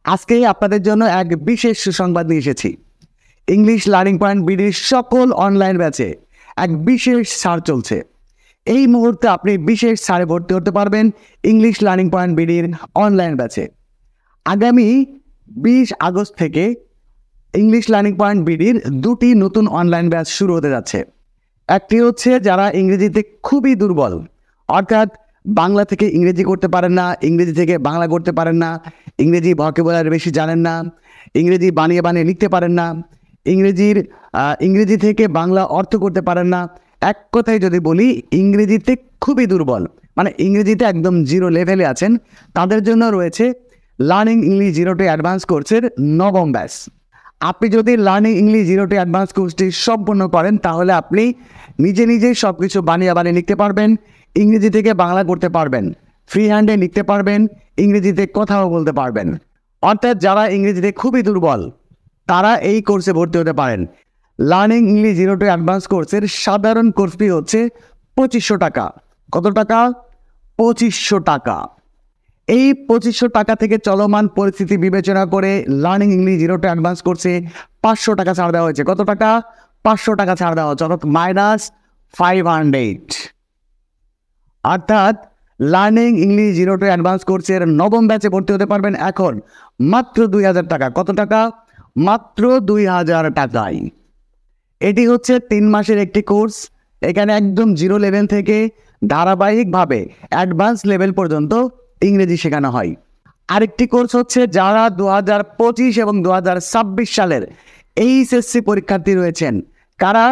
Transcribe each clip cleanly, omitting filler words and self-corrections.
আজকে আপনাদের জন্য এক বিশেষ সুসংবাদ নিয়ে এসেছি। ইংলিশ লার্নিং পয়েন্ট বিডির সকল অনলাইন ব্যাচে এক বিশেষ ছাড় চলছে। এই মুহূর্তে আপনি বিশেষ ছাড়ে ভর্তি হতে পারবেন ইংলিশ লার্নিং পয়েন্ট বিডির অনলাইন ব্যাচে। আগামী 20 আগস্ট থেকে ইংলিশ লার্নিং পয়েন্ট বিডির দুটি নতুন অনলাইন ব্যাচ শুরু হতে যাচ্ছে। একটি হচ্ছে যারা ইংরেজিতে খুবই দুর্বল, অর্থাৎ বাংলা থেকে ইংরেজি করতে পারেন না, ইংরেজি থেকে বাংলা করতে পারেন না, ইংরেজি ভোকাবুলারি বেশি জানেন না, ইংরেজি বানিয়ে বানিয়ে লিখতে পারেন না, ইংরেজি থেকে বাংলা অর্থ করতে পারেন না। এক কথায় যদি বলি, ইংরেজিতে খুবই দুর্বল, মানে ইংরেজিতে একদম জিরো লেভেলে আছেন, তাদের জন্য রয়েছে learning English zero to advance কোর্সের নবম ব্যাচ। আপনি যদি learning English zero to advance কোর্সটি সম্পূর্ণ করেন, তাহলে আপনি নিজেই সব কিছু বানিয়ে লিখতে পারবেন, ইংরেজি থেকে বাংলা করতে পারবেন, ফ্রি হ্যান্ডে লিখতে পারবেন, ইংরেজিতে কথাও বলতে পারবেন। অর্থাৎ যারা ইংরেজিতে খুবই দুর্বল তারা এই কোর্সে ভর্তি হতে পারেন। Learning English zero to advance কোর্সের সাধারণ কোর্স ফি হচ্ছে 2500 টাকা। কত টাকা? 2500 টাকা। এই 2500 টাকা থেকে চলমান পরিস্থিতি বিবেচনা করে learning English zero to advance কোর্সে 500 টাকা ছাড় দেওয়া হয়েছে। কত টাকা? 500 টাকা ছাড় দেওয়া হচ্ছে, অর্থাৎ -500। অর্থাৎ learning English zero to advance কোর্সের নবম ব্যাচে ভর্তি হতে পারবেন এখন মাত্র 2000 টাকা। কত টাকা? মাত্র 2000 টাকায়। এটি হচ্ছে 3 মাসের একটি কোর্স। এখানে একদম জিরো লেভেল থেকে ধারাবাহিকভাবে অ্যাডভান্স লেভেল পর্যন্ত ইংরেজি শেখানো হয়। আরেকটি কোর্স হচ্ছে যারা 2025 এবং 2026 সালের এইচএসসি পরীক্ষার্থী রয়েছেন। কারা?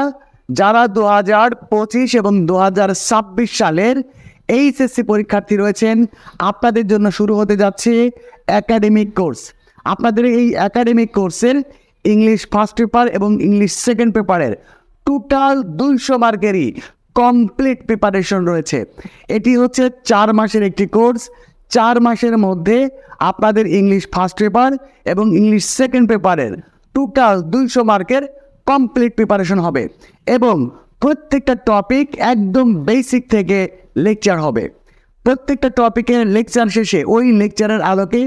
যারা 2025 এবং 2026 সালের এইচএসসি পরীক্ষার্থী রয়েছেন, আপনাদের জন্য শুরু হতে যাচ্ছে একাডেমিক কোর্স। আপনাদের এই একাডেমিক কোর্সের ইংলিশ ফার্স্ট পেপার এবং ইংলিশ সেকেন্ড পেপারের টোটাল 200 মার্কেরই কমপ্লিট প্রিপারেশন রয়েছে। এটি হচ্ছে 4 মাসের একটি কোর্স। 4 মাসের মধ্যে আপনাদের ইংলিশ ফার্স্ট পেপার এবং ইংলিশ সেকেন্ড পেপারের টোটাল 200 মার্কের কমপ্লিট প্রিপারেশন হবে এবং প্রত্যেকটা টপিক একদম বেসিক থেকে লেকচার হবে। প্রত্যেকটা টপিকের লেকচার শেষে ওই লেকচারের আলোকে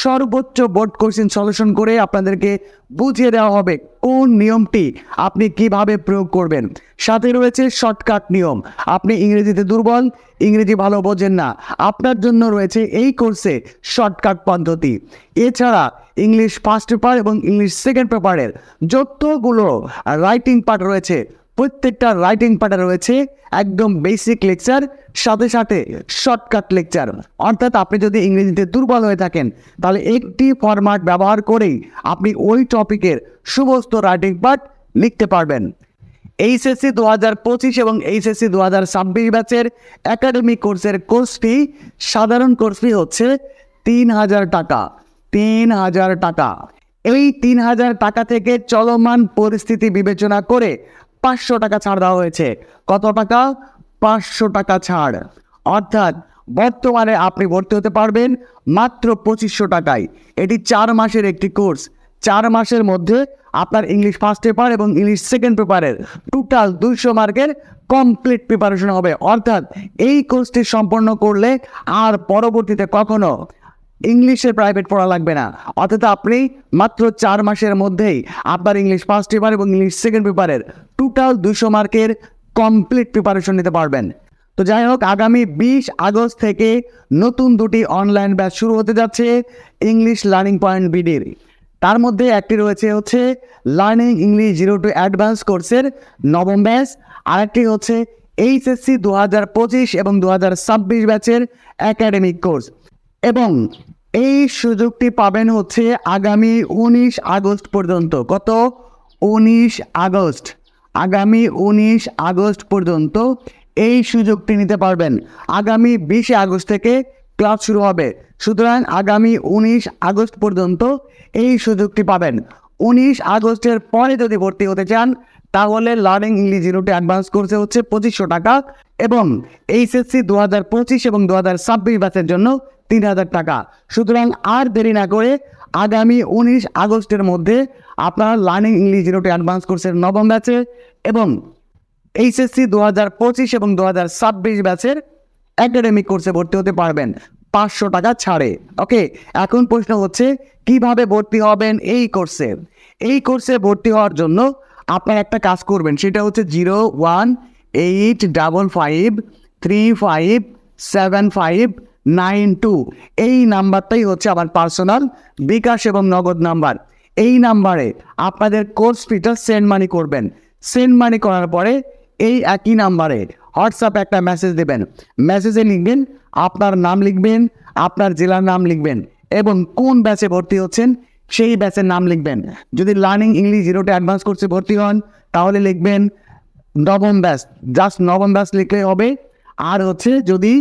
সর্বোচ্চ বোর্ড কোশ্চেন সলিউশন করে আপনাদেরকে বুঝিয়ে দেওয়া হবে কোন নিয়মটি আপনি কিভাবে প্রয়োগ করবেন। সাথে রয়েছে শর্টকাট নিয়ম। আপনি ইংরেজিতে দুর্বল, ইংরেজি ভালো বোঝেন না, আপনার জন্য রয়েছে এই কোর্সে শর্টকাট পদ্ধতি। এছাড়া ইংলিশ ফার্স্ট পেপার এবং ইংলিশ সেকেন্ড পেপারের যতগুলো রাইটিং পার্ট রয়েছে, প্রত্যেকটা রাইটিং পার্টে রয়েছে একদম বেসিক লেকচার, সাথে সাথে শর্টকাট লেকচার। অর্থাৎ আপনি যদি ইংরেজিতে দুর্বল হয়ে থাকেন, তাহলে একটি ফরম্যাট ব্যবহার করেই আপনি ওই টপিকের সমস্ত রাইটিং পার্ট লিখতে পারবেন। এইচএসসি 2025 এবং এইচএসসি 2026 ব্যাচের একাডেমিক কোর্সের কোর্স ফি, সাধারণ কোর্স ফি হচ্ছে 3000 টাকা। 3000 টাকা। এই 3000 টাকা থেকে চলমান পরিস্থিতি বিবেচনা করে 500 টাকা ছাড় দেওয়া হয়েছে। কত টাকা? 500 টাকা ছাড়। অর্থাৎ বর্তমানে আপনি ভর্তি হতে পারবেন মাত্র 2500 টাকায়। এটি 4 মাসের একটি কোর্স। 4 মাসের মধ্যে আপনার ইংলিশ ফার্স্ট পেপার এবং ইংলিশ সেকেন্ড পেপারের টোটাল 200 মার্কের কমপ্লিট প্রিপারেশন হবে। অর্থাৎ এই কোর্সটি সম্পন্ন করলে আর পরবর্তীতে কখনো ইংলিশে প্রাইভেট পড়া লাগবে না। অর্থাৎ আপনি মাত্র 4 মাসের মধ্যেই আপনার ইংলিশ ফার্স্ট পেপার এবং ইংলিশ সেকেন্ড পেপারের টোটাল 200 মার্কের কমপ্লিট প্রিপারেশন নিতে পারবেন। তো যাই হোক, আগামী 20 আগস্ট থেকে নতুন দুটি অনলাইন ব্যাচ শুরু হতে যাচ্ছে ইংলিশ লার্নিং পয়েন্ট বিডির। তার মধ্যে একটি রয়েছে হচ্ছে learning English zero to advance কোর্সের নবম ব্যাচ, আরেকটি হচ্ছে এইচএসসি 2025 এবং 2026 ব্যাচের একাডেমিক কোর্স। এবং এই সুযোগটি পাবেন হচ্ছে আগামী 19 আগস্ট পর্যন্ত। কত? 19 আগস্ট। আগামী 19 আগস্ট পর্যন্ত এই সুযোগটি নিতে পারবেন। আগামী 20 আগস্ট থেকে ক্লাস শুরু হবে, সুতরাং আগামী 19 আগস্ট পর্যন্ত এই সুযোগটি পাবেন। 19 আগস্টের পরে যদি ভর্তি হতে চান, তাহলে learning English zero to advance কোর্সে হচ্ছে 2500 টাকা এবং এইচএসসি 2025 এবং 2026 ব্যাচের জন্য 3000 টাকা। সুতরাং আর দেরি না করে আগামী 19 আগস্টের মধ্যে আপনারা learning English zero to advance কোর্সের নবম ব্যাচে এবং এইচএসসি 2025 এবং 2026 ব্যাচের একাডেমিক কোর্সে ভর্তি হতে পারবেন। 500 টাকা ছাড়ে। ওকে, এখন প্রশ্ন হচ্ছে কিভাবে ভর্তি হবেন এই কোর্সে। এই কোর্সে ভর্তি হওয়ার জন্য আপনার একটা কাজ করবেন, সেটা হচ্ছে 0185535759 এই নাম্বারটাই হচ্ছে আমার পার্সোনাল বিকাশ এবং নগদ নাম্বার। এই নাম্বারে আপনাদের কোর্স ফিটা সেন্ড মানি করবেন। সেন্ড মানি করার পরে এই একই নাম্বারে হোয়াটসঅ্যাপে একটা মেসেজ দেবেন। মেসেজে লিখবেন, আপনার নাম লিখবেন, আপনার জেলার নাম লিখবেন এবং কোন ব্যাচে ভর্তি হচ্ছেন সেই ব্যাচের নাম লিখবেন। যদি লার্নিং ইংলিশ 0 টু অ্যাডভান্স কোর্সে ভর্তি হন তাহলে লিখবেন নবম ব্যাচ, জাস্ট নবম ব্যাচ লিখলেই হবে। আর হচ্ছে যদি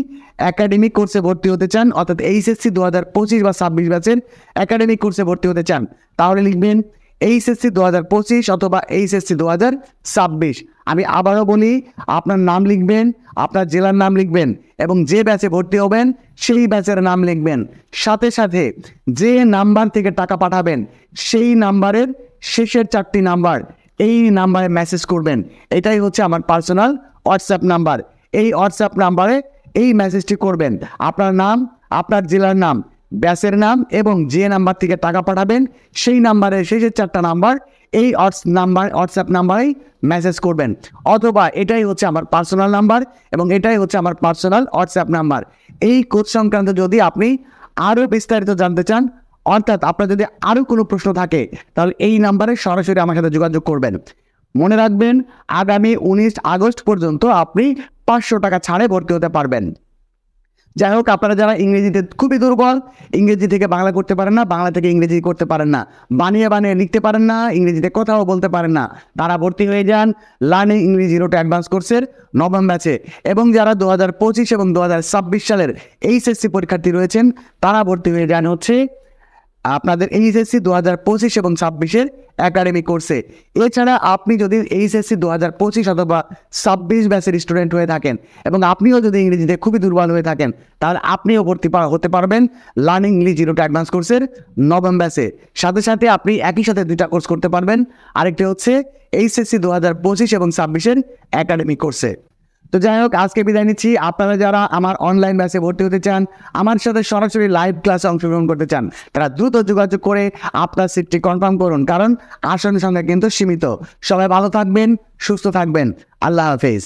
একাডেমিক কোর্সে ভর্তি হতে চান, অর্থাৎ এইচএসসি 2025 বা 26 ব্যাচের একাডেমিক কোর্সে ভর্তি হতে চান, তাহলে লিখবেন এইচএসসি 2025 অথবা এইচএসসি 2026। আমি আবারও বলি, আপনার নাম লিখবেন, আপনার জেলার নাম লিখবেন এবং যে ব্যাচে ভর্তি হবেন সেই ব্যাচের নাম লিখবেন। সাথে সাথে যে নাম্বার থেকে টাকা পাঠাবেন সেই নাম্বারের শেষের 4টি নাম্বার এই নাম্বারে মেসেজ করবেন। এটাই হচ্ছে আমার পার্সোনাল হোয়াটসঅ্যাপ নাম্বার। এই হোয়াটসঅ্যাপ নাম্বারে এই মেসেজটি করবেন, আপনার নাম, আপনার জেলার নাম, ব্যাচের নাম এবং যে নাম্বার থেকে টাকা পাঠাবেন সেই নাম্বারের শেষের 4টা নাম্বার এই হোয়াটসঅ্যাপ নাম্বারেই মেসেজ করবেন। অথবা এটাই হচ্ছে আমার পার্সোনাল নাম্বার এবং এটাই হচ্ছে আমার পার্সোনাল হোয়াটসঅ্যাপ নাম্বার। এই কোর্স সংক্রান্ত যদি আপনি আরও বিস্তারিত জানতে চান, অর্থাৎ আপনার যদি আরও কোনো প্রশ্ন থাকে, তাহলে এই নাম্বারে সরাসরি আমার সাথে যোগাযোগ করবেন। মনে রাখবেন, আগামী 19 আগস্ট পর্যন্ত আপনি 500 টাকা ছাড়ে ভর্তি হতে পারবেন। যাই হোক, আপনারা যারা ইংরেজিতে খুবই দুর্বল, ইংরেজি থেকে বাংলা করতে পারেন না, বাংলা থেকে ইংরেজি করতে পারেন না, বানিয়ে বানিয়ে লিখতে পারেন না, ইংরেজিতে কথাও বলতে পারেন না, তারা ভর্তি হয়ে যান লার্নিং ইংলিশ 0 টু অ্যাডভান্স কোর্সের নবম ব্যাচে। এবং যারা 2025 এবং 2026 সালের এইচএসসি পরীক্ষার্থী রয়েছেন তারা ভর্তি হয়ে যান হচ্ছে আপনাদের এইচএসসি 2025 এবং 26-এর একাডেমিক কোর্সে। এছাড়া আপনি যদি এইচএসসি 2025 অথবা 26 ব্যাচের স্টুডেন্ট হয়ে থাকেন এবং আপনিও যদি ইংরেজিতে খুবই দুর্বল হয়ে থাকেন, তাহলে আপনিও ভর্তি হতে পারবেন লার্নিং ইংলিশ 0 টু অ্যাডভান্স কোর্সের নবম ব্যাচে। সাথে সাথে আপনি একই সাথে 2টা কোর্স করতে পারবেন। আরেকটি হচ্ছে এইচএসসি 2025 এবং 26-এর একাডেমিক কোর্সে। তো যাই হোক, আজকে বিদায় নিচ্ছি। আপনারা যারা আমার অনলাইন ব্যাচে ভর্তি হতে চান, আমার সাথে সরাসরি লাইভ ক্লাসে অংশগ্রহণ করতে চান, তারা দ্রুত যোগাযোগ করে আপনার সিটটি কনফার্ম করুন, কারণ আসনের সংখ্যা কিন্তু সীমিত। সবাই ভালো থাকবেন, সুস্থ থাকবেন। আল্লাহ হাফেজ।